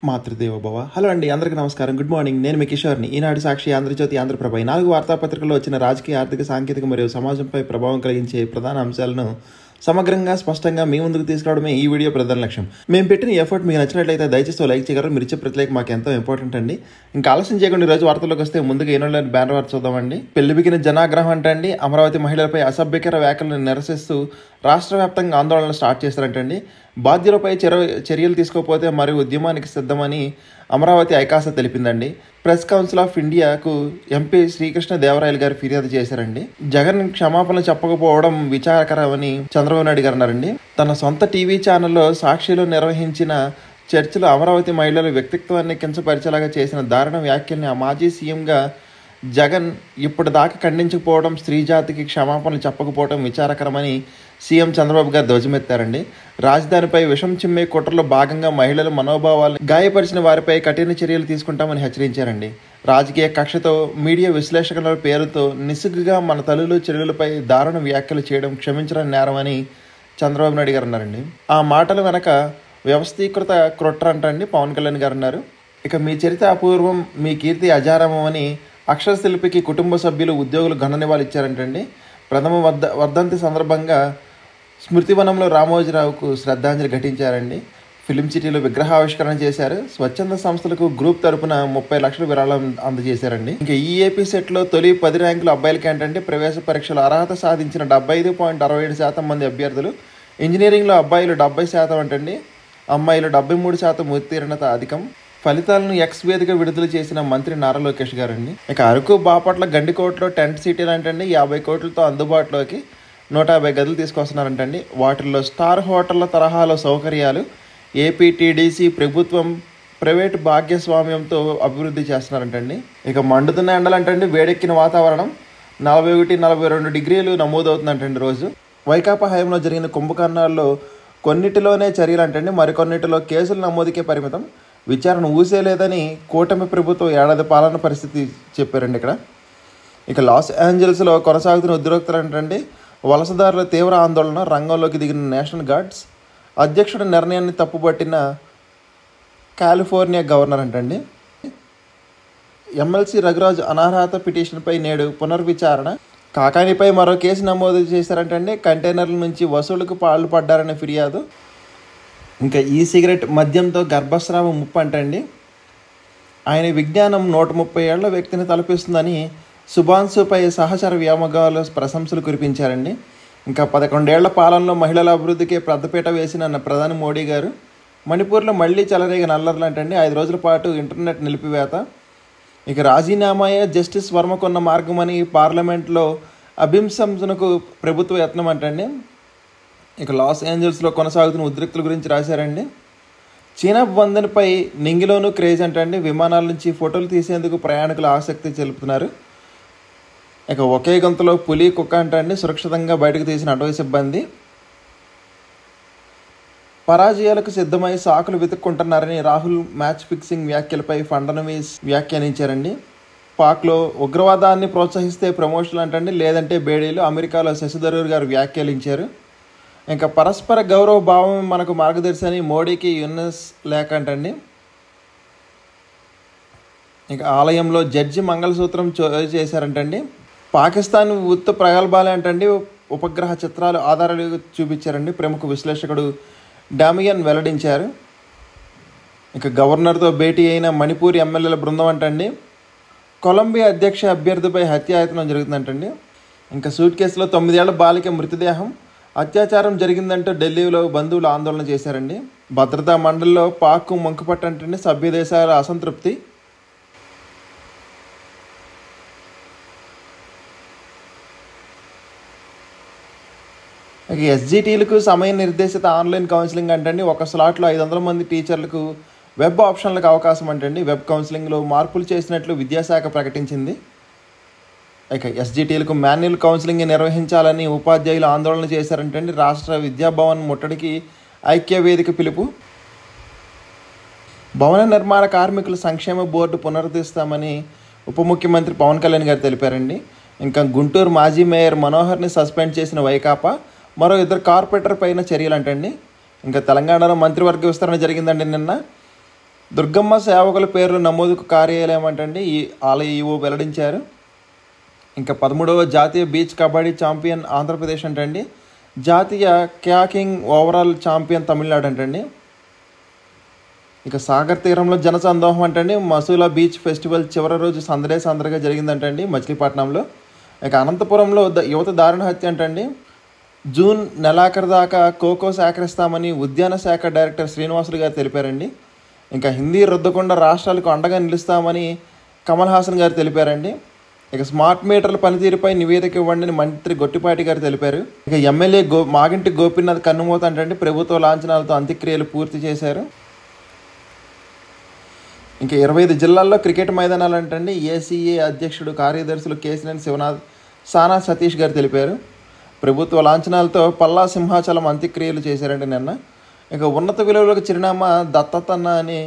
Matrudevobhava. Hello అండి, అందరికీ నమస్కారం. Good morning. నేను మీ కిషోర్ని. ఈనాడు సాక్షి, ఆంధ్రజ్యోతి, ఆంధ్రప్రభ ఈ 4 వార్తాపత్రికల్లో వచ్చిన రాజకీయ, ఆర్థిక, సాంకేతిక మరియు సమాజంపై ప్రభావం కలిగించే ప్రధాన అంశాలను సమగ్రంగా, స్పష్టంగా మీ ముందుకు తీసుకురావడమే ఈ వీడియో ప్రధాన లక్ష్యం. మేము పెట్టిన ఎఫర్ట్ మీకు నచ్చినట్లయితే దయచేసి లైక్ చేయగలరు. మీరు ఇచ్చే ప్రతి లైక్ మాకు ఎంతో ఇంపార్టెంట్ అండి. ఇంకా ఆలస్యం చేయకుండా ఈరోజు వార్తల్లోకి వస్తే ముందుగా ఈనాడు బ్యానర్ వార్త చూద్దామండి. పెళ్లిబిగిన జనాగ్రహం అంటండి. అమరావతి మహిళలపై అసభ్యకర వ్యాఖ్యలను నిరసిస్తూ రాష్ట్ర వ్యాప్తంగా ఆందోళనలు స్టార్ట్ చేస్తారంటండి. బాధ్యులపై చర్యలు తీసుకోకపోతే మరో ఉద్యమానికి సిద్ధమని అమరావతి ఐకాస తెలిపిందండి. ప్రెస్ కౌన్సిల్ ఆఫ్ ఇండియాకు ఎంపీ శ్రీకృష్ణ దేవరాయలు గారు ఫిర్యాదు చేశారండి. జగన్ క్షమాపణలు చెప్పకపోవడం విచారకరమని చంద్రబాబు నాయుడు గారు అన్నారండి. తన సొంత టీవీ ఛానల్లో సాక్షిలో నిర్వహించిన చర్చలో అమరావతి మహిళల వ్యక్తిత్వాన్ని కించపరిచేలాగా చేసిన దారుణ వ్యాఖ్యల్ని ఆ మాజీ సీఎంగా జగన్ ఇప్పటిదాకా ఖండించకపోవడం, స్త్రీ జాతికి క్షమాపణలు చెప్పకపోవడం విచారకరమని సీఎం చంద్రబాబు గారు ధ్వజమెత్తారండి. రాజధానిపై విషం చిమ్మే కుట్రలో భాగంగా మహిళల మనోభావాలను గాయపరిచిన వారిపై కఠిన చర్యలు తీసుకుంటామని హెచ్చరించారండి. రాజకీయ కక్షతో, మీడియా విశ్లేషకుల పేరుతో నిస్సిగ్గుగా మన తల్లులు చెల్లెలపై దారుణ వ్యాఖ్యలు చేయడం క్షమించడం నేరమని చంద్రబాబు నాయుడు గారు అన్నారండి. ఆ మాటల వెనక వ్యవస్థీకృత కుట్ర అంటండి పవన్ కళ్యాణ్ గారు అన్నారు. ఇక మీ చరిత్ర అపూర్వం, మీ కీర్తి అజారమం అని అక్షరశిల్పికి కుటుంబ సభ్యులు, ఉద్యోగులు ఘన నివాళులు ఇచ్చారంటండి. ప్రథమ వర్ధంతి సందర్భంగా స్మృతివనంలో రామోజీరావుకు శ్రద్ధాంజలి ఘటించారండి. ఫిలిం సిటీలో విగ్రహావిష్కరణ చేశారు. స్వచ్ఛంద సంస్థలకు గ్రూప్ తరపున 30 లక్షల విరాళం అందజేశారండి. ఇంకా ఈ ఏపీ సెట్లో తొలి 10 ర్యాంకులు అబ్బాయిలకి ఏంటంటే ప్రవేశ పరీక్షలో అర్హత సాధించిన 75.67% మంది అభ్యర్థులు. ఇంజనీరింగ్లో అబ్బాయిలు 70% అంటండి, అమ్మాయిలు 73% ఉత్తీర్ణత అధికం. ఫలితాలను ఎక్స్ వేదిక విడుదల చేసిన మంత్రి నారా లోకేష్ గారండి. ఇక అరకు, బాపట్ల, గండికోటలో టెంట్ సిటీలు అంటండి 50 కోట్లతో అందుబాటులోకి 150 గదులు తీసుకొస్తున్నారంటండి. వాటిల్లో స్టార్ హోటళ్ల తరహాలో సౌకర్యాలు ఏపీటీడీసీ ప్రభుత్వం ప్రైవేటు భాగస్వామ్యంతో అభివృద్ధి చేస్తున్నారంటండి. ఇక మండుతున్న ఎండలంటండి, వేడెక్కిన వాతావరణం 41-42 డిగ్రీలు నమోదవుతుందంటండి రోజు. వైకాపా హయాంలో జరిగిన కుంభకర్ణాల్లో కొన్నిటిలోనే చర్యలు అంటండి, మరికొన్నిటిలో కేసుల నమోదుకే పరిమితం. విచారణ ఊసేలేదని కూటమి ప్రభుత్వం ఏడాది పాలన పరిస్థితి చెప్పారండి ఇక్కడ. ఇక లాస్ ఏంజల్స్లో కొనసాగుతున్న ఉద్రిక్తలు ఏంటంటే వలసదారుల తీవ్ర ఆందోళన, రంగంలోకి దిగిన నేషనల్ గార్డ్స్, అధ్యక్షుడి నిర్ణయాన్ని తప్పుపట్టిన కాలిఫోర్నియా గవర్నర్ అంటండి. ఎమ్మెల్సీ రఘురాజు అనర్హత పిటిషన్పై నేడు పునర్విచారణ. కాకానిపై మరో కేసు నమోదు చేశారంటండి. కంటైనర్ల నుంచి వసూలుకు పాల్పడ్డారనే ఫిర్యాదు. ఇంకా ఈ సిగరెట్ మద్యంతో గర్భస్రావం ముప్పు అంటండి. ఆయన విజ్ఞానం 130 ఏళ్ల వ్యక్తిని తలపిస్తుందని సుభాన్సుపై సహచర వ్యామోగాలు ప్రశంసలు కురిపించారండి. ఇంకా 11 ఏళ్ల పాలనలో మహిళల అభివృద్ధికి పెద్దపీట వేసిన ప్రధాని మోడీ గారు. మణిపూర్లో మళ్లీ చెలరేగిన అల్లర్లు అంటండి, 5 రోజుల పాటు ఇంటర్నెట్ నిలిపివేత. ఇక రాజీనామాయే జస్టిస్ వర్మకున్న మార్గమని పార్లమెంట్లో అభిశంసనకు ప్రభుత్వ యత్నం అంటండి. ఇక లాస్ ఏంజల్స్లో కొనసాగుతున్న ఉద్రిక్తుల గురించి రాశారండి. చీనా బందన్పై నింగిలోనూ క్రేజ్ అంటండి, విమానాల నుంచి ఫోటోలు తీసేందుకు ప్రయాణికులు ఆసక్తి తెలుపుతున్నారు. ఇక ఒకే గంతలో పులి, కుక్క అంటండి సురక్షితంగా బయటకు తీసిన అటవీ సిబ్బంది. పరాజయాలకు సిద్ధమై సాకులు వెతుక్కుంటున్నారని రాహుల్ మ్యాచ్ ఫిక్సింగ్ వ్యాఖ్యలపై ఫడ్నవీస్ వ్యాఖ్యానించారండి. పాక్లో ఉగ్రవాదాన్ని ప్రోత్సహిస్తే ప్రమోషన్లు అంటండి, లేదంటే బేడీలు. అమెరికాలో శశి థరూర్ గారు వ్యాఖ్యానించారు. ఇంకా పరస్పర గౌరవ భావం మనకు మార్గదర్శని మోడీకి యుఎస్ లేఖ అంటండి. ఇక ఆలయంలో జడ్జి మంగళసూత్రం చేశారంటండి. పాకిస్తాన్ ఉత్తు ప్రగల్భాలే అంటండి, ఉపగ్రహ చిత్రాలు ఆధారాలు చూపించారండి, ప్రముఖ విశ్లేషకుడు డామియన్ వెల్లడించారు. ఇక గవర్నర్తో భేటీ అయిన మణిపూర్ ఎమ్మెల్యేల బృందం అంటండి. కొలంబియా అధ్యక్ష అభ్యర్థిపై హత్యాయత్నం జరుగుతుందంటండి. ఇంకా సూట్ కేసులో 9 ఏళ్ల బాలిక మృతదేహం, అత్యాచారం జరిగిందంటూ ఢిల్లీలో బంధువులు ఆందోళన చేశారండి. భద్రతా మండలిలో పాక్కు మంకుపట్టంటే సభ్య దేశాల అసంతృప్తి. ఇక ఎస్జిటీలకు సమయ నిర్దేశిత ఆన్లైన్ కౌన్సిలింగ్ అంటండి. ఒక స్లాట్లో 500 మంది టీచర్లకు వెబ్ ఆప్షన్లకు అవకాశం అంటండి. వెబ్ కౌన్సిలింగ్లో మార్పులు చేసినట్లు విద్యాశాఖ ప్రకటించింది. ఇక ఎస్జిటీలకు మాన్యువల్ కౌన్సిలింగ్ నిర్వహించాలని ఉపాధ్యాయులు ఆందోళన చేశారంటండి. రాష్ట్ర విద్యాభవన్ ముట్టడికి ఐక్యవేదిక పిలుపు. భవన నిర్మాణ కార్మికుల సంక్షేమ బోర్డు పునరుద్ధరిస్తామని ఉప ముఖ్యమంత్రి పవన్ కళ్యాణ్ గారు తెలిపారండి. ఇంకా గుంటూరు మాజీ మేయర్ మనోహర్ని సస్పెండ్ చేసిన వైకాపా, మరో 2 కార్పొరేటర్ పైన చర్యలు అంటండి. ఇంకా తెలంగాణలో మంత్రివర్గ విస్తరణ జరిగిందండి నిన్న. దుర్గమ్మ సేవకుల పేర్ల నమోదుకు కార్యాలయం అంటండి ఈ ఆలయ ఈవో వెల్లడించారు. ఇంకా 13వ జాతీయ బీచ్ కబడ్డీ ఛాంపియన్ ఆంధ్రప్రదేశ్ అంటండి. జాతీయ క్యాకింగ్ ఓవరాల్ ఛాంపియన్ తమిళనాడు అంటండి. ఇక సాగర్ తీరంలో జనసందోహం అంటండి. మసూలా బీచ్ ఫెస్టివల్ చివరి రోజు సందడిగా జరిగిందంటండి మచిలీపట్నంలో. ఇక అనంతపురంలో యువత దారుణ హత్య అంటండి. జూన్ నెలాఖరు దాకా ఖోఖో సేకరిస్తామని ఉద్యాన శాఖ డైరెక్టర్ శ్రీనివాసులు గారు తెలిపారండి. ఇంకా హిందీ రుద్దకుండా రాష్ట్రాలకు అండగా నిలుస్తామని కమల్ హాసన్ గారు తెలిపారండి. ఇక స్మార్ట్ మీటర్ల పనితీరుపై నివేదిక ఇవ్వండి అని మంత్రి గొట్టిపాటి గారు తెలిపారు. ఇక ఎమ్మెల్యే మాగింటి గోపీనాథ్ కన్నుమూత అంటే ప్రభుత్వ లాంఛనాలతో అంత్యక్రియలు పూర్తి చేశారు. ఇంకా 25 జిల్లాల్లో క్రికెట్ మైదానాలు అంటండి. ఏసీఏ అధ్యక్షుడు కార్యదర్శులు కేసినేని శివనాథ్, సానా సతీష్ గారు తెలిపారు. ప్రభుత్వ లాంఛనాలతో పల్లా సింహాచలం అంత్యక్రియలు చేశారండి నిన్న. ఇక ఉన్నత విలువలకు చిరునామా దత్తతన్న అని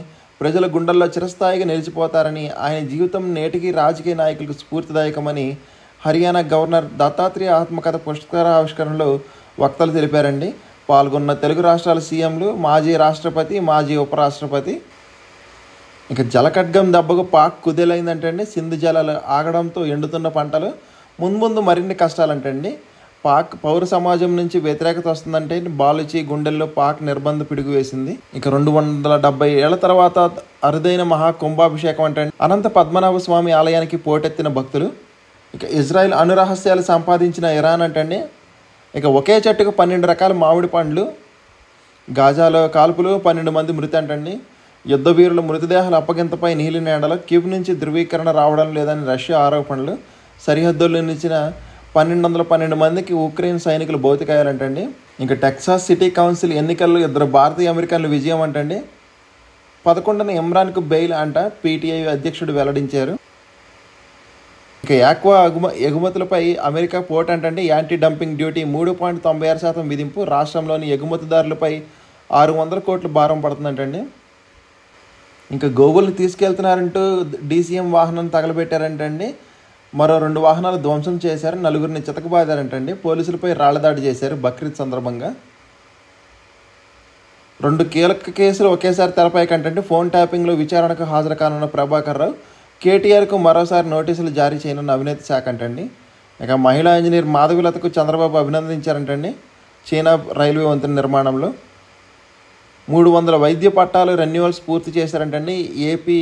ప్రజల గుండెల్లో చిరస్థాయిగా నిలిచిపోతారని, ఆయన జీవితం నేటికి రాజకీయ నాయకులకు స్ఫూర్తిదాయకమని హర్యానా గవర్నర్ దత్తాత్రేయ ఆత్మకథ పుస్తక ఆవిష్కరణలో వక్తలు తెలిపారండి. పాల్గొన్న తెలుగు రాష్ట్రాల సీఎంలు, మాజీ రాష్ట్రపతి, మాజీ ఉపరాష్ట్రపతి. ఇక జలఖడ్గం దెబ్బకు పాక్ కుదేలైందంటండి. సింధు జలాలు ఆగడంతో ఎండుతున్న పంటలు, ముందు మరిన్ని కష్టాలంటండి. పాక్ పౌర సమాజం నుంచి వ్యతిరేకత వస్తుందంటే బాలుచి గుండెల్లో పాక్ నిర్బంధ పిడుగు వేసింది. ఇక 270 ఏళ్ల తర్వాత అరుదైన మహా కుంభాభిషేకం అంటే అనంత పద్మనాభ స్వామి ఆలయానికి పోటెత్తిన భక్తులు. ఇక ఇజ్రాయెల్ అణురహస్యాలు సంపాదించిన ఇరాన్ అంటండి. ఇక ఒకే చెట్టుకు 12 రకాల మామిడి పండ్లు. గాజాలో కాల్పులు, 12 మంది మృతి అంటండి. యుద్ధ వీరుల మృతదేహాల అప్పగింతపై నీలిన ఎండలో కీవ్ నుంచి ధృవీకరణ రావడం లేదని రష్యా ఆరోపణలు. సరిహద్దుల్లో నిలిచిన 1212 మందికి ఉక్రెయిన్ సైనికులు భౌతికాయాలంటండి. ఇంకా టెక్సాస్ సిటీ కౌన్సిల్ ఎన్నికల్లో 2 భారతీయ అమెరికన్లు విజయం అంటండి. 11న ఇమ్రాన్కు బెయిల్ అంట పీటీఐ అధ్యక్షుడు వెల్లడించారు. ఇక యాక్వా ఎగుమతులపై అమెరికా పోర్ట్ అంటండి. Anti dumping duty 3.96% విధింపు. రాష్ట్రంలోని ఎగుమతిదారులపై 600 కోట్ల భారం పడుతుందంటండి. ఇంకా గోగుల్ని తీసుకెళ్తున్నారంటూ డీసీఎం వాహనాన్ని తగలబెట్టారంటండి. మరో 2 వాహనాలు ధ్వంసం చేశారు. 4గురిని చితకబాదారంటండి. పోలీసులపై రాళ్లదాడి చేశారు బక్రీద్ సందర్భంగా. 2 కీలక కేసులు ఒకేసారి తెరపై కంటే ఫోన్ ట్యాపింగ్లో విచారణకు హాజరు కానున్న ప్రభాకర్ రావు, కేటీఆర్కు మరోసారి నోటీసులు జారీ చేయనున్న అవినీతి శాఖ అంటండి. ఇక మహిళా ఇంజనీర్ మాధవిలతకు చంద్రబాబు అభినందించారంటండి చైనా రైల్వే వంతెన నిర్మాణంలో. 300 వైద్య పట్టాలు రెన్యువల్స్ పూర్తి చేశారంటండి. ఏపీ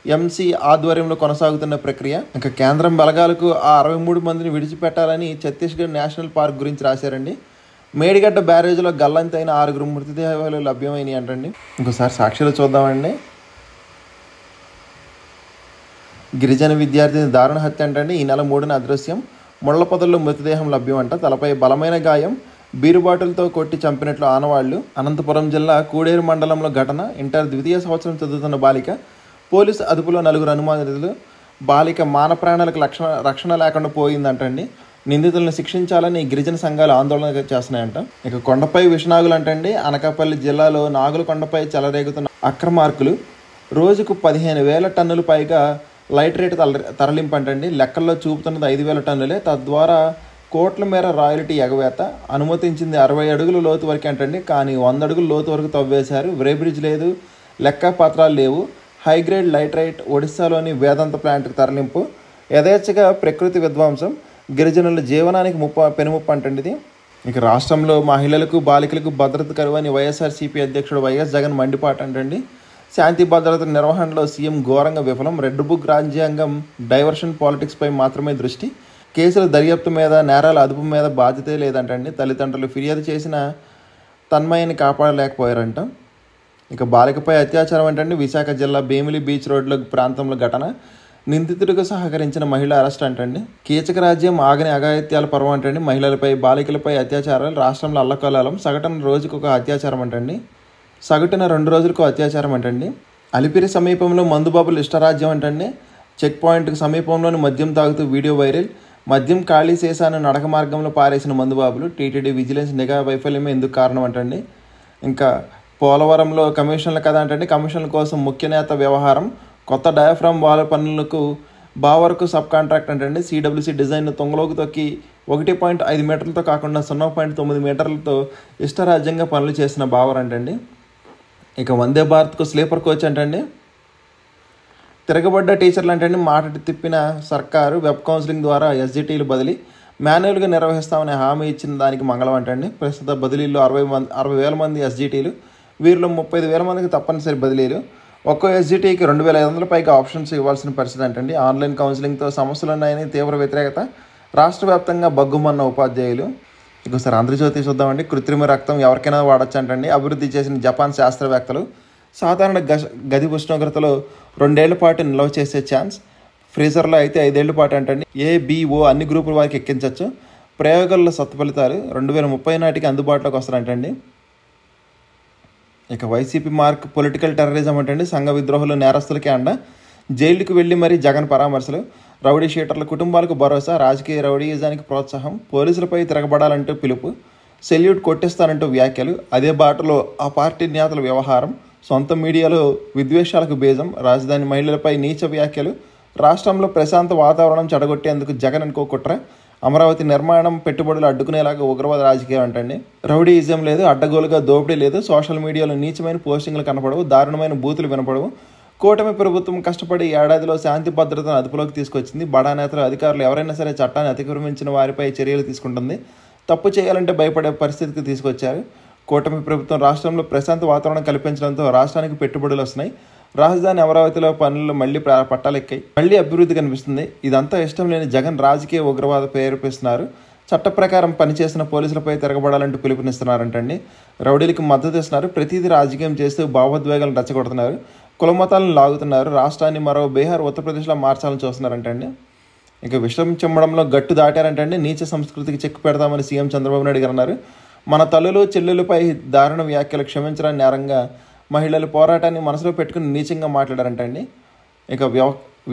ఎంసీ ఆధ్వర్యంలో కొనసాగుతున్న ప్రక్రియ. ఇంకా కేంద్రం బలగాలకు ఆ 63 మందిని విడిచిపెట్టాలని ఛత్తీస్గఢ్ నేషనల్ పార్క్ గురించి రాశారండి. మేడిగడ్డ బ్యారేజ్లో గల్లంతైన 6 మృతదేహాలు లభ్యమైనవి అంటండి. ఇంకోసారి సాక్షులు చూద్దామండి. గిరిజన విద్యార్థిని దారుణ హత్య అంటండి. ఈ నెల 3న అదృశ్యం. ముళ్ల పొదల్లో మృతదేహం లభ్యం అంట. తలపై బలమైన గాయం, బీరు బాటిల్తో కొట్టి చంపినట్లు ఆనవాళ్లు. అనంతపురం జిల్లా కూడేరు మండలంలో ఘటన. ఇంటర్ ద్వితీయ సంవత్సరం చదువుతున్న బాలిక, పోలీసు అదుపులో 4 అనుమానితులు. బాలిక మాన ప్రాణాలకు రక్షణ లేకుండా పోయిందంటండి. నిందితులను శిక్షించాలని గిరిజన సంఘాలు ఆందోళన చేస్తున్నాయంట. ఇక కొండపై విషనాగులు అంటండి. అనకాపల్లి జిల్లాలో నాగుల కొండపై చెలరేగుతున్న అక్రమార్కులు. రోజుకు 15,000 టన్నులు పైగా లైట్రేట్ తరలింపు అంటండి. లెక్కల్లో చూపుతున్నది 5,000 టన్నులే. తద్వారా కోట్ల మేర రాయల్టీ ఎగవేత. అనుమతించింది 60 అడుగుల లోతు వరకు అంటండి. కానీ 100 అడుగుల లోతు వరకు తవ్వేశారు. బ్రిడ్జ్ లేదు, లెక్క పత్రాలు లేవు. హైగ్రేడ్ లైట్రైట్ ఒడిశాలోని వేదాంత ప్లాంట్కి తరలింపు. యథేచ్ఛగా ప్రకృతి విధ్వంసం. గిరిజనుల జీవనానికి పెనుముప్పు అంటండి ఇది. ఇక రాష్ట్రంలో మహిళలకు, బాలికలకు భద్రత కరువని వైఎస్ఆర్సీపీ అధ్యక్షుడు వైఎస్ జగన్ మండిపాటు అంటండి. శాంతి భద్రత నిర్వహణలో సీఎం ఘోరంగా విఫలం. రెడ్ బుక్ రాజ్యాంగం, డైవర్షన్ పాలిటిక్స్పై మాత్రమే దృష్టి. కేసుల దర్యాప్తు మీద, నేరాల అదుపు మీద బాధ్యతే లేదంటండి. తల్లిదండ్రులు ఫిర్యాదు చేసిన తన్మయ్యని కాపాడలేకపోయారంట. ఇక బాలికపై అత్యాచారం అంటండి. విశాఖ జిల్లా భీమిలి బీచ్ రోడ్ల ప్రాంతంలో ఘటన. నిందితుడికి సహకరించిన మహిళ అరెస్ట్ అంటండి. కీచక రాజ్యం ఆగని అఘాయిత్యాల పర్వం అంటండి. మహిళలపై, బాలికలపై అత్యాచారాలు రాష్ట్రంలో అల్లకల్లాలం. సగటున రోజుకు ఒక అత్యాచారం అంటండి. సగటున 2 రోజులకు అత్యాచారం అంటండి. అలిపిరి సమీపంలో మందుబాబులు ఇష్టరాజ్యం అంటండి. చెక్ పాయింట్కి సమీపంలోని మద్యం తాగుతూ వీడియో వైరల్. మద్యం ఖాళీ సీసాను నడక మార్గంలో పారేసిన మందుబాబులు. టీటీడీ విజిలెన్స్ నిఘా వైఫల్యమే ఎందుకు కారణం అంటండి. ఇంకా పోలవరంలో కమిషన్ల కథ అంటండి. కమిషన్ల కోసం ముఖ్య నేత వ్యవహారం. కొత్త డయాఫ్రామ్ వాల్ పనులకు బావరకు సబ్ కాంట్రాక్ట్ అంటండి. సిడబ్ల్యూసీ డిజైన్ను తొంగలోకి తొక్కి 1.5 మీటర్లతో కాకుండా 0.9 మీటర్లతో ఇష్టరాజ్యంగా పనులు చేసిన బావర్ అంటండి. ఇక వందే భారత్కు స్లీపర్ కోచ్ అంటండి. తిరగబడ్డ టీచర్లు అంటే మాట తిప్పిన సర్కారు వెబ్ కౌన్సిలింగ్ ద్వారా ఎస్జిటీలు బదిలీ మాన్యువల్గా నిర్వహిస్తామని హామీ ఇచ్చిన దానికి మంగళం అంటండి. ప్రస్తుత బదిలీల్లో 60,000 మంది ఎస్జిటీలు, వీరిలో 35,000 మందికి తప్పనిసరి బదిలీలు. ఒక్కో ఎస్జిటీకి 2,500 పైగా ఆప్షన్స్ ఇవ్వాల్సిన పరిస్థితి అంటండి. ఆన్లైన్ కౌన్సిలింగ్తో సమస్యలు ఉన్నాయని తీవ్ర వ్యతిరేకత, రాష్ట్ర వ్యాప్తంగా బగ్గుమన్న ఉపాధ్యాయులు. ఇంకోసారి ఆంధ్రజ్యోతి చూద్దామండి. కృత్రిమ రక్తం ఎవరికైనా వాడచ్చు అంటండి. అభివృద్ధి చేసిన జపాన్ శాస్త్రవేత్తలు. సాధారణ గది ఉష్ణోగ్రతలో 2 ఏళ్ల పాటు నిల్వ చేసే ఛాన్స్, ఫ్రీజర్లో అయితే 5 ఏళ్ల పాటు అంటండి. ABO అన్ని గ్రూపుల వారికి ఎక్కించవచ్చు. ప్రయోగాల్లో సత్ఫలితాలు 2030 నాటికి అందుబాటులోకి వస్తారంటండి. ఇక వైసీపీ మార్క్ పొలిటికల్ టెర్రరిజం అంటండి. సంఘ విద్రోహులు నేరస్తులకి అండ, జైలుకి వెళ్ళి మరీ జగన్ పరామర్శలు, రౌడీ షీటర్ల కుటుంబాలకు భరోసా, రాజకీయ రౌడీయిజానికి ప్రోత్సాహం, పోలీసులపై తిరగబడాలంటూ పిలుపు, సెల్యూట్ కొట్టిస్తానంటూ వ్యాఖ్యలు, అదే బాటలో ఆ పార్టీ నేతల వ్యవహారం, సొంత మీడియాలో విద్వేషాలకు బీజం, రాజధాని మహిళలపై నీచ వ్యాఖ్యలు, రాష్ట్రంలో ప్రశాంత వాతావరణం చెడగొట్టేందుకు జగన్ అనుకో కుట్ర, అమరావతి నిర్మాణం పెట్టుబడులు అడ్డుకునేలాగా ఉగ్రవాద రాజకీయం అంటండి. రౌడీయిజం లేదు, అడ్డగోలుగా దోపిడీ లేదు, సోషల్ మీడియాలో నీచమైన పోస్టింగ్లు కనపడవు, దారుణమైన బూతులు వినపడవు. కూటమి ప్రభుత్వం కష్టపడి ఏడాదిలో శాంతి భద్రతను అదుపులోకి తీసుకొచ్చింది. బడా నేతలు, అధికారులు ఎవరైనా సరే చట్టాన్ని అతిక్రమించిన వారిపై చర్యలు తీసుకుంటుంది. తప్పు చేయాలంటే భయపడే పరిస్థితికి తీసుకొచ్చారు. కూటమి ప్రభుత్వం రాష్ట్రంలో ప్రశాంత వాతావరణం కల్పించడంతో రాష్ట్రానికి పెట్టుబడులు వస్తున్నాయి. రాజధాని అమరావతిలో పనులు మళ్లీ పట్టాలెక్కాయి, మళ్లీ అభివృద్ధి కనిపిస్తుంది. ఇదంతా ఇష్టం లేని జగన్ రాజకీయ ఉగ్రవాద ప్రేరేపిస్తున్నారు. చట్ట ప్రకారం పనిచేసిన పోలీసులపై తిరగబడాలంటూ పిలుపునిస్తున్నారంటండి. రౌడీలకు మద్దతు ఇస్తున్నారు. ప్రతిదీ రాజకీయం చేస్తూ భావోద్వేగాలను రెచ్చగొడుతున్నారు. కులమతాలను లాగుతున్నారు. రాష్ట్రాన్ని మరో బీహార్, ఉత్తరప్రదేశ్లో మార్చాలని చూస్తున్నారంటండి. ఇక విషం చిమ్మడంలో గట్టు దాటారంటండి. నీచ సంస్కృతికి చెక్కు పెడతామని సీఎం చంద్రబాబు నాయుడు గారు అన్నారు. మన తల్లులు చెల్లెలపై దారుణ వ్యాఖ్యలు క్షమించడానికి నేరంగా మహిళల పోరాటాన్ని మనసులో పెట్టుకుని నీచంగా మాట్లాడారంటండి. ఇక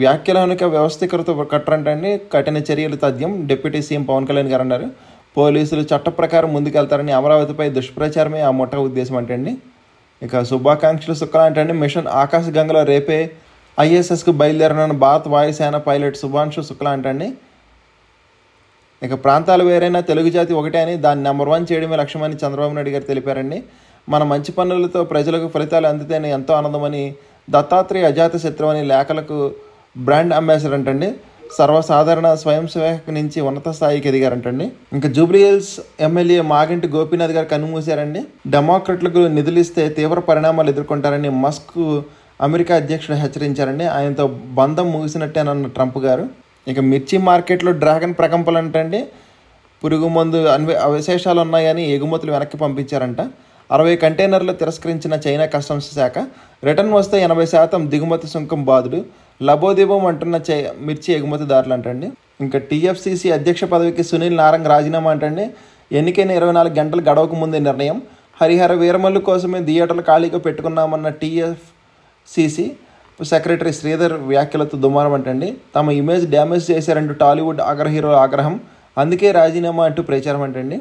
వ్యాఖ్యలనుక వ్యవస్థీకృత కట్టరంటండి. కఠిన చర్యలు తథ్యం డిప్యూటీ సీఎం పవన్ కళ్యాణ్ గారు అన్నారు. పోలీసులు చట్ట ప్రకారం ముందుకెళ్తారని, అమరావతిపై దుష్ప్రచారమే ఆ ముఠా ఉద్దేశం అంటండి. ఇక శుభాకాంక్షలు సుఖాలు అంటండి. మిషన్ ఆకాశగంగలో రేపే ISSకు బయలుదేరనున్న భారత వాయుసేన పైలట్ శుభాంశు శుక్లా అంటండి. ఇక ప్రాంతాలు వేరైనా తెలుగు జాతి ఒకటే అని, దాన్ని నెంబర్ 1 చేయడమే లక్ష్యమని చంద్రబాబు నాయుడు గారు తెలిపారండి. మన మంచి పనులతో ప్రజలకు ఫలితాలు అందితేనే ఎంతో ఆనందమని, దత్తాత్రేయ అజాత శత్రువు అని లేఖలకు బ్రాండ్ అంబాసిడర్ అంటండి. సర్వసాధారణ స్వయం సేవక నుంచి ఉన్నత స్థాయికి ఎదిగారంటండి. ఇంకా జూబ్లీహిల్స్ ఎమ్మెల్యే మాగంటి గోపీనాథ్ గారు కన్నుమూశారండి. డెమోక్రట్లకు నిధులు ఇస్తే తీవ్ర పరిణామాలు ఎదుర్కొంటారని మస్క్ అమెరికా అధ్యక్షుడు హెచ్చరించారండి. ఆయనతో బంధం ముగిసినట్టేనన్న ట్రంప్ గారు. ఇక మిర్చి మార్కెట్లో డ్రాగన్ ప్రకంపనలు అంటండి. పురుగు మందు అవశేషాలు ఉన్నాయని ఎగుమతులు వెనక్కి పంపించారంట. 60 కంటైనర్లు తిరస్కరించిన చైనా కస్టమ్స్ శాఖ. రిటర్న్ వస్తే 80% దిగుమతి సుంకం బాధుడు. లబోదిబం అంటున్న మిర్చి ఎగుమతిదారులు అంటండి. ఇంకా TFCC అధ్యక్ష పదవికి సునీల్ నారంగ్ రాజీనామా అంటండి. ఎన్నికైన 24 గంటలు గడవక ముందే నిర్ణయం. హరిహర వీరమల్లు కోసమే థియేటర్లు ఖాళీగా పెట్టుకున్నామన్న TFCC సెక్రటరీ శ్రీధర్ వ్యాఖ్యలతో దుమారం అంటండి. తమ ఇమేజ్ డ్యామేజ్ చేశారంటూ టాలీవుడ్ అగ్రహీరో ఆగ్రహం, అందుకే రాజీనామా అంటూ ప్రచారం అంటండి.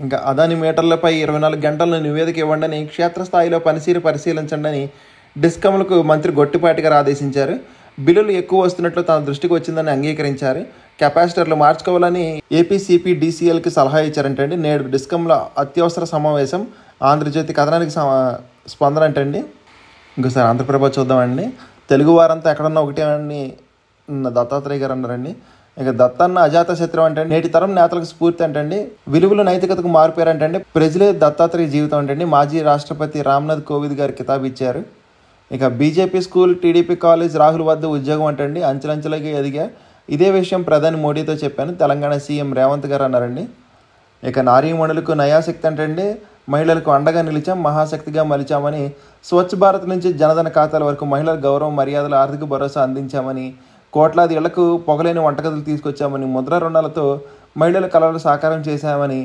ఇంకా అదాని మీటర్లపై 24 గంటలను నివేదిక ఇవ్వండి, క్షేత్రస్థాయిలో పరిశీలించండి అని డిస్కమ్లకు మంత్రి గొట్టిపాటి గారు ఆదేశించారు. బిల్లులు ఎక్కువ వస్తున్నట్లు తన దృష్టికి వచ్చిందని అంగీకరించారు. కెపాసిటర్లు మార్చుకోవాలని APCPDCLకి సలహా ఇచ్చారంటండి. నేడు డిస్కమ్ల అత్యవసర సమావేశం. ఆంధ్రజ్యోతి కథనానికి స్పందన అంటండి. ఇంకోసారి ఆంధ్రప్రభ చూద్దామండి. తెలుగు వారంతా ఎక్కడన్నా ఒకటే అని దత్తాత్రేయ గారు అన్నారండి. ఇక దత్తన్న అజాత శత్రువు అంటే నేటి తరం నేతలకు స్ఫూర్తి అంటండి. విలువలు నైతికతకు మారిపోయారంటండి. ప్రజలే దత్తాత్రేయ జీవితం అంటండి. మాజీ రాష్ట్రపతి రామ్నాథ్ కోవింద్ గారు కితాబు ఇచ్చారు. ఇక BJP school, TDP college, Rahul వద్ద ఉద్యోగం అంటండి. అంచెలంచెలుగా ఎదిగా. ఇదే విషయం ప్రధాని మోడీతో చెప్పాను, తెలంగాణ సీఎం రేవంత్ గారు అన్నారండి. ఇక నారీమణులకు నయాశక్తి అంటండి. మహిళలకు అండగా నిలిచాం, మహాశక్తిగా మలిచామని. స్వచ్ఛ భారత్ నుంచి జనధన ఖాతాల వరకు మహిళల గౌరవం, మర్యాదలు, ఆర్థిక భరోసా అందించామని. కోట్లాది ఇళ్లకు పొగలేని వంటగదులు తీసుకొచ్చామని. ముద్ర రుణాలతో మహిళల కళలు సాకారం చేశామని.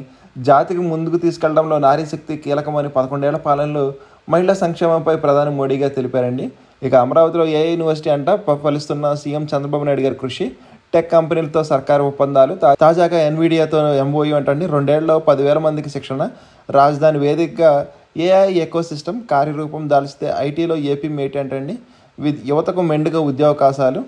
జాతికి ముందుకు తీసుకెళ్లడంలో నారీ శక్తి కీలకమని 11 ఏళ్ల పాలనలో మహిళా సంక్షేమంపై ప్రధాని మోడీ గారు తెలిపారండి. ఇక అమరావతిలో AI యూనివర్సిటీ అంట ఫలిస్తున్న సీఎం చంద్రబాబు నాయుడు గారి కృషి. టెక్ కంపెనీలతో సర్కారు ఒప్పందాలు. తాజాగా NVIDIAతో MOU అంటండి. 2 ఏళ్లలో 10,000 మందికి శిక్షణ. రాజధాని వేదికగా AI ఎకోసిస్టమ్ కార్యరూపం దాల్చితే ఐటీలో ఏపీ మేటి అంటండి. యువతకు మెండుగా ఉద్యోగావకాశాలు.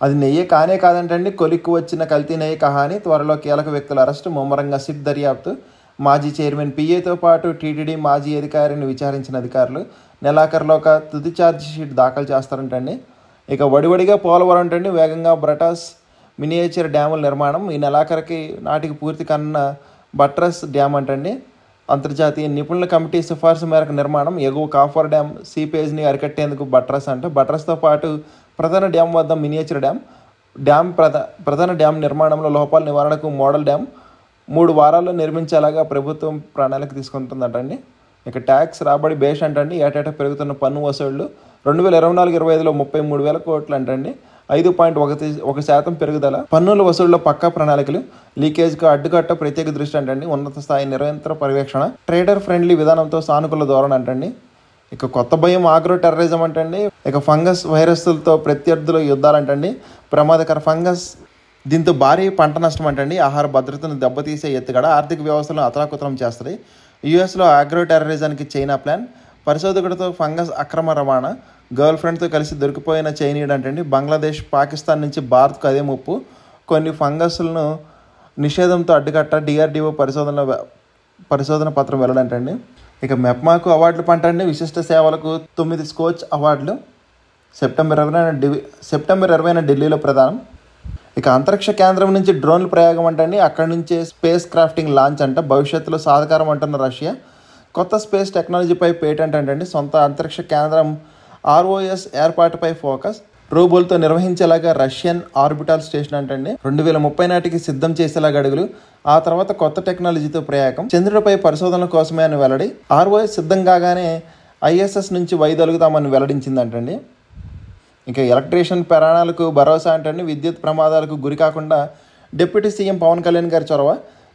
అది నెయ్యే కానే కాదంటండి. కొలిక్కు వచ్చిన కల్తీ నెయ్యి కహాని. త్వరలో కీలక వ్యక్తుల అరెస్టు. ముమ్మరంగా సిట్ దర్యాప్తు. మాజీ చైర్మన్ పిఏతో పాటు టీటీడీ మాజీ అధికారిని విచారించిన అధికారులు నెలాఖరులో ఒక తుది ఛార్జ్ షీట్ దాఖలు చేస్తారంటండి. ఇక వడివడిగా పోలవరం అంటండి వేగంగా బ్రటాస్ మినియేచర్ డ్యాముల నిర్మాణం ఈ నెలాఖరికి నాటికి పూర్తి కన్న బట్రస్ డ్యామ్ అంటండి. అంతర్జాతీయ నిపుణుల కమిటీ సిఫార్సు మేరకు నిర్మాణం. ఎగువ కాఫర్ డ్యామ్ సీపేజ్ని అరికట్టేందుకు బట్రస్ అంట. బట్రస్తో పాటు ప్రధాన డ్యామ్ వద్ద మినియేచర్ డ్యామ్ ప్రధాన డ్యామ్ నిర్మాణంలో లోపాల నివారణకు మోడల్ డ్యామ్ 3 వారాల్లో నిర్మించేలాగా ప్రభుత్వం ప్రణాళిక తీసుకుంటుందంటండి. ఇక ట్యాక్స్ రాబడి బేస్ అంటండి. ఏటేటా పెరుగుతున్న పన్ను వసూళ్లు 2024-25లో 33,000 కోట్లు అంటండి. 5.1% పెరుగుదల. పన్నుల వసూళ్ల పక్కా ప్రణాళికలు. లీకేజ్కు అడ్డుకట్ట ప్రత్యేక దృష్టి అంటండి. ఉన్నత స్థాయి నిరంతర పర్యవేక్షణ. ట్రేడర్ ఫ్రెండ్లీ విధానంతో సానుకూల ధోరణి అంటండి. ఇక కొత్త భయం ఆగ్రో టెర్రరిజం అంటండి. ఇక ఫంగస్ వైరస్లతో ప్రత్యర్థుల యుద్ధాలంటండి. ప్రమాదకర ఫంగస్ దీంతో భారీ పంట నష్టం అంటండి. ఆహార భద్రతను దెబ్బతీసే ఎత్తుగడ ఆర్థిక వ్యవస్థలను అతలాకుతలం చేస్తుంది. యుఎస్లో ఆగ్రో టెర్రరిజానికి చైనా ప్లాన్. పరిశోధకుడితో ఫంగస్ అక్రమ రవాణా. గర్ల్ ఫ్రెండ్తో కలిసి దొరికిపోయిన చైనీయుడు అంటండి. బంగ్లాదేశ్ పాకిస్తాన్ నుంచి భారత్కు అదే ముప్పు. కొన్ని ఫంగస్లను నిషేధంతో అడ్డుకట్ట. డిఆర్డిఓ పరిశోధన పత్రం వెల్లడంటండి. ఇక మెప్మాకు అవార్డులు పంటండి. విశిష్ట సేవలకు 9 స్కోచ్ అవార్డులు సెప్టెంబర్ 20న ఢిల్లీలో ప్రదానం. ఇక అంతరిక్ష కేంద్రం నుంచి డ్రోన్ల ప్రయోగం అంటండి. అక్కడి నుంచే స్పేస్ క్రాఫ్టింగ్ లాంచ్ అంట. భవిష్యత్తులో సాధకారం అంటున్న రష్యా. కొత్త స్పేస్ టెక్నాలజీపై పేటెంట్ అంటండి. సొంత అంతరిక్ష కేంద్రం ROS ఏర్పాటుపై ఫోకస్. రోబోలతో నిర్వహించేలాగా రష్యన్ ఆర్బిటాల్ స్టేషన్ అంటండి. 2030 నాటికి సిద్ధం చేసేలాగా అడుగులు. ఆ తర్వాత కొత్త టెక్నాలజీతో ప్రయాగం. చంద్రుడిపై పరిశోధనల కోసమే అని వెల్లడి. ROS సిద్ధం కాగానే ISS నుంచి వైదొలుగుతామని వెల్లడించిందంటండి. ఇంకా ఎలక్ట్రీషియన్ ప్రాణాలకు భరోసా అంటండి. విద్యుత్ ప్రమాదాలకు గురి కాకుండా డిప్యూటీ సీఎం పవన్ కళ్యాణ్ గారి చొరవ.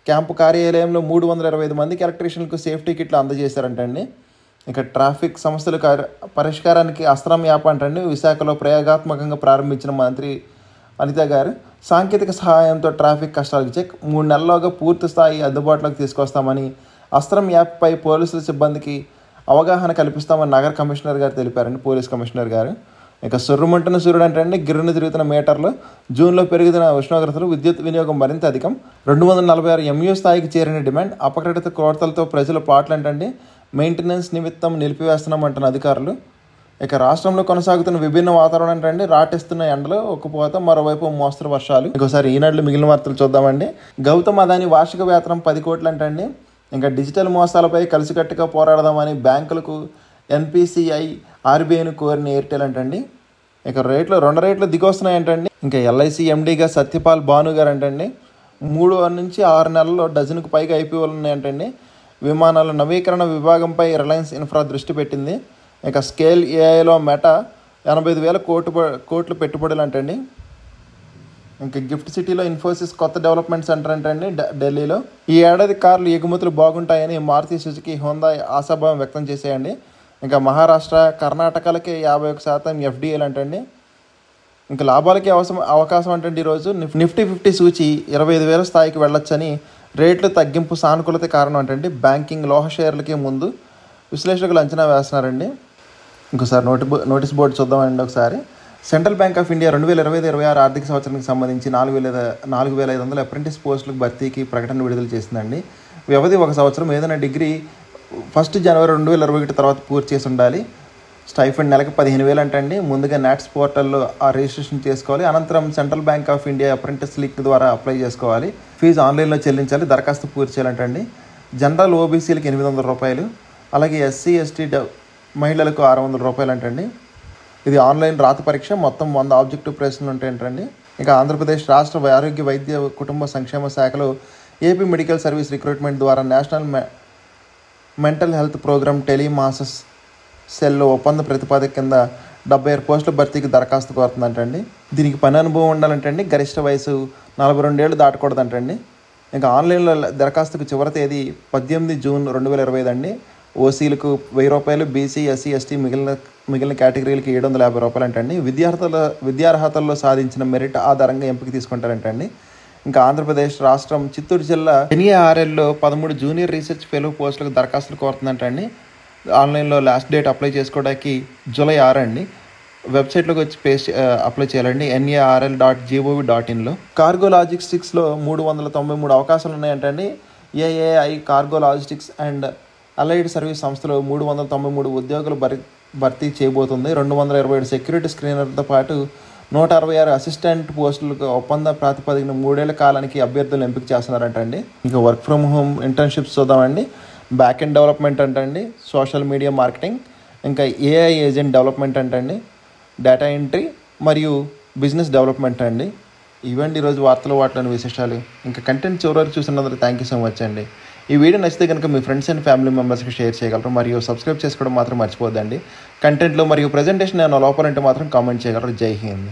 క్యాంపు కార్యాలయంలో 325 మందికి ఎలక్ట్రీషియన్లకు సేఫ్టీ కిట్లు అందజేశారంటండి. ఇక ట్రాఫిక్ సమస్యల పరిష్కారానికి అస్త్రం యాప్ అంటండి. విశాఖలో ప్రయోగాత్మకంగా ప్రారంభించిన మంత్రి అనిత గారు. సాంకేతిక సహాయంతో ట్రాఫిక్ కష్టాలకు చెక్. 3 నెలల్లోగా పూర్తి స్థాయి అందుబాటులోకి తీసుకొస్తామని అస్త్రం యాప్పై పోలీసుల సిబ్బందికి అవగాహన కల్పిస్తామని నగర కమిషనర్ గారు తెలిపారండి. పోలీస్ కమిషనర్ గారు. ఇక సొర్రుమంటున్న సూర్యుడు అంటండి. గిర్రును తిరుగుతున్న మీటర్లు. జూన్లో పెరుగుతున్న ఉష్ణోగ్రతలు. విద్యుత్ వినియోగం మరింత అధికం. 246 MU స్థాయికి చేరిన డిమాండ్. అపకటిత కోతలతో ప్రజల పాటలు అంటండి. మెయింటెనెన్స్ నిమిత్తం నిలిపివేస్తున్నామంటున్న అధికారులు. ఇక రాష్ట్రంలో కొనసాగుతున్న విభిన్న వాతావరణం అంటండి. రాటిస్తున్న ఎండలు ఒక్కపోత, మరోవైపు మోస్తరు వర్షాలు. ఇంకోసారి ఈనాడులో మిగిలిన వార్తలు చూద్దామండి. గౌతమ్ అదాని వార్షిక వేతనం 10 కోట్లు అంటండి. ఇంకా డిజిటల్ మోసాలపై కలిసికట్టుగా పోరాడదామని బ్యాంకులకు NPCI RBIను కోరిన ఎయిర్టెల్ అంటండి. ఇక 2 రేట్లు దిగొస్తున్నాయంటండి. ఇంకా LIC MDగా సత్యపాల్ భాను గారు అంటండి. 3 నుంచి 6 నెలల్లో డజన్కు పైగా IPOలు ఉన్నాయంటండి. విమానాల నవీకరణ విభాగంపై రిలయన్స్ ఇన్ఫ్రా దృష్టి పెట్టింది. ఇక స్కేల్ AIలో మెటా 85,000 కోట్లు పెట్టుబడులు అంటండి. ఇంకా గిఫ్ట్ సిటీలో ఇన్ఫోసిస్ కొత్త డెవలప్మెంట్ సెంటర్ అంటండి ఢిల్లీలో. ఈ ఏడాది కార్లు ఎగుమతులు బాగుంటాయని మారుతి సుజుకి హోండా ఆశాభావం వ్యక్తం చేసేయండి. ఇంకా మహారాష్ట్ర కర్ణాటకలకి 51% FDIలు అంటండి. ఇంకా లాభాలకి అవకాశం అంటండి. ఈరోజు నిఫ్టీ 50 సూచి 25,000 స్థాయికి వెళ్ళొచ్చని రేట్లు తగ్గింపు సానుకూలత కారణం అంటండి. బ్యాంకింగ్ లోహ షేర్లకి ముందు విశ్లేషకులు అంచనా వేస్తున్నారండి. ఇంకోసారి నోటీస్ బోర్డు చూద్దామండి ఒకసారి. సెంట్రల్ బ్యాంక్ ఆఫ్ ఇండియా 2025-26 ఆర్థిక సంవత్సరానికి సంబంధించి 4,500 అప్రెంటిస్ పోస్టులకు భర్తీకి ప్రకటన విడుదల చేసిందండి. వ్యవధి 1 సంవత్సరం. ఏదైనా డిగ్రీ 1 జనవరి 2021 తర్వాత పూర్తి చేసి ఉండాలి. స్టైఫండ్ నెలకు 15,000 అంటండి. ముందుగా నాట్స్ పోర్టల్లో రిజిస్ట్రేషన్ చేసుకోవాలి. అనంతరం central bank of India apprentice link ద్వారా అప్లై చేసుకోవాలి. ఫీజు ఆన్లైన్లో చెల్లించాలి. దరఖాస్తు పూర్తి చేయాలంటండి. జనరల్ OBCలకి 800 రూపాయలు. అలాగే SC ST మహిళలకు 600 రూపాయలు అంటండి. ఇది ఆన్లైన్ రాత పరీక్ష. మొత్తం 100 ఆబ్జెక్టివ్ ప్రశ్నలు ఉంటాయంటండి. ఇక ఆంధ్రప్రదేశ్ రాష్ట్ర ఆరోగ్య వైద్య కుటుంబ సంక్షేమ శాఖలో ఏపీ మెడికల్ సర్వీస్ రిక్రూట్మెంట్ ద్వారా నేషనల్ మెంటల్ హెల్త్ ప్రోగ్రామ్ టెలిమాసెస్ సెల్లో ఒప్పంద ప్రతిపాదక కింద 76 పోస్టుల భర్తీకి దరఖాస్తు కోరుతుందంటండి. దీనికి పని అనుభవం ఉండాలంటండి. గరిష్ట వయసు 42 ఏళ్ళు దాటకూడదంటండి. ఇంకా ఆన్లైన్లో దరఖాస్తుకు చివరి తేదీ 18 జూన్ 2025 అండి. OCలకు 1000 రూపాయలు. BC SC ST మిగిలిన కేటగిరీలకి 750 రూపాయలు అంటండి. విద్యార్హతల్లో సాధించిన మెరిట్ ఆధారంగా ఎంపిక తీసుకుంటారంటండి. ఇంకా ఆంధ్రప్రదేశ్ రాష్ట్రం చిత్తూరు జిల్లా NARLలో 13 జూనియర్ రీసెర్చ్ ఫెలో పోస్టులకు దరఖాస్తులు కోరుతుందంటండి. ఆన్లైన్లో లాస్ట్ డేట్ అప్లై చేసుకోవడానికి జూలై 6 అండి. వెబ్సైట్లోకి వచ్చి అప్లై చేయాలండి. NARL.gov.inలో. కార్గో లాజిస్టిక్స్లో 393 అవకాశాలు ఉన్నాయంటండి. AAI cargo logistics and allied service సంస్థలో 393 ఉద్యోగులు భర్తీ చేయబోతుంది. 227 సెక్యూరిటీ స్క్రీనర్తో పాటు 166 అసిస్టెంట్ పోస్టులకు ఒప్పంద ప్రాతిపదికన 3 ఏళ్ల కాలానికి అభ్యర్థులను ఎంపిక చేస్తున్నారంటండి. ఇంకా వర్క్ ఫ్రమ్ హోమ్ ఇంటర్న్షిప్స్ చూద్దామండి. బ్యాక్ ఎండ్ డెవలప్మెంట్ అంటండి, సోషల్ మీడియా మార్కెటింగ్, ఇంకా ఏఐ ఏజెంట్ డెవలప్మెంట్ అంటండి, డేటా ఎంట్రీ మరియు బిజినెస్ డెవలప్మెంట్ అండి. ఇవండి ఈరోజు వార్తలోని విశేషాలు. ఇంకా కంటెంట్ చివరి వరకు చూసినందుకు థ్యాంక్ యూ సో మచ్ అండి. ఈ వీడియో నచ్చితే కనుక మీ ఫ్రెండ్స్ అండ్ ఫ్యామిలీ మెంబర్స్కి షేర్ చేయగలరు మరియు సబ్స్క్రైబ్ చేసుకోవడం మాత్రం మర్చిపోద్దండి. కంటెంట్లో మరియు ప్రజెంటేషన్ ఏమైనా లోపాలంటే మాత్రం కామెంట్ చేయగలరు. జై హింద్.